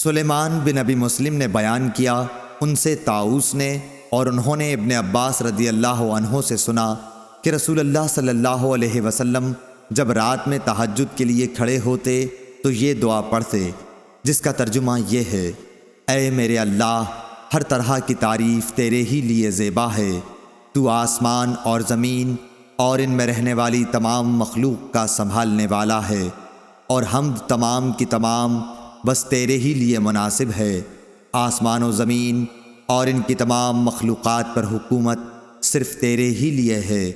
سلیمان بن ابی مسلم نے بیان کیا، ان سے طاؤس نے، اور انہوں نے ابن عباس رضی اللہ عنہ سے سنا کہ رسول اللہ صلی اللہ علیہ وسلم جب رات میں تہجد کے لیے کھڑے ہوتے تو یہ دعا پڑھتے، جس کا ترجمہ یہ ہے: اے میرے اللہ، ہر طرح کی تعریف تیرے ہی لیے زیبا ہے۔ تو آسمان اور زمین اور ان میں رہنے والی تمام مخلوق کا سنبھالنے والا ہے، اور حمد تمام کی تمام بس تیرے ہی لیے مناسب ہے۔ آسمان و زمین اور ان کی تمام مخلوقات پر حکومت صرف تیرے ہی لیے ہے،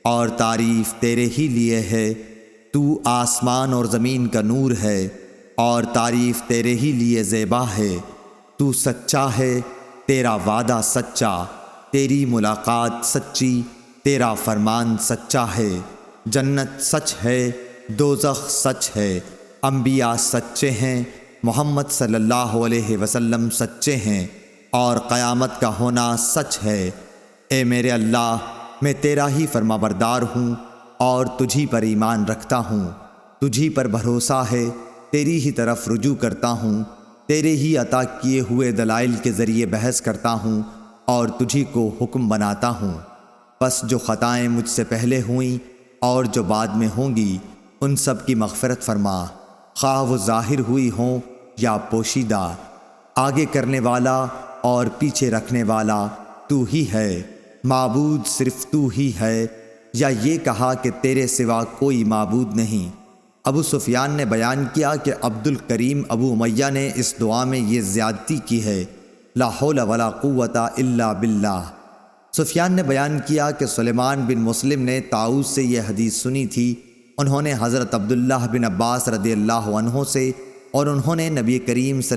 اور تعریف تیرے ہی لیے ہے۔ تو آسمان اور زمین کا نور ہے، اور تعریف تیرے ہی لیے زیبا ہے۔ تو سچا ہے، تیرا وعدہ سچا، تیری ملاقات سچی، تیرا فرمان سچا ہے۔ جنت سچ ہے، دوزخ سچ ہے، انبیاء سچے ہیں، محمد صلی اللہ علیہ وسلم سچے ہیں، اور قیامت کا ہونا سچ ہے۔ اے میرے اللہ، میں تیرا ہی فرما بردار ہوں اور تجھی پر ایمان رکھتا ہوں، تجھی پر بھروسہ ہے، تیری ہی طرف رجوع کرتا ہوں، تیرے ہی عطا کیے ہوئے دلائل کے ذریعے بحث کرتا ہوں اور تجھی کو حکم بناتا ہوں۔ پس جو خطائیں مجھ سے پہلے ہوئیں اور جو بعد میں ہوں گی، ان سب کی مغفرت فرما، خواہ وہ ظاہر ہوئی ہوں یا پوشیدہ۔ آگے کرنے والا اور پیچھے رکھنے والا تو ہی ہے، معبود صرف تو ہی ہے، یا یہ کہا کہ تیرے سوا کوئی معبود نہیں۔ ابو سفیان نے بیان کیا کہ عبد الکریم ابو امیہ نے اس دعا میں یہ زیادتی کی ہے: لا حول ولا قوت الا باللہ۔ سفیان نے بیان کیا کہ سلیمان بن مسلم نے طاؤس سے یہ حدیث سنی تھی، انہوں نے حضرت عبداللہ بن عباس رضی اللہ عنہ سے، اور انہوں نے نبی کریم صلی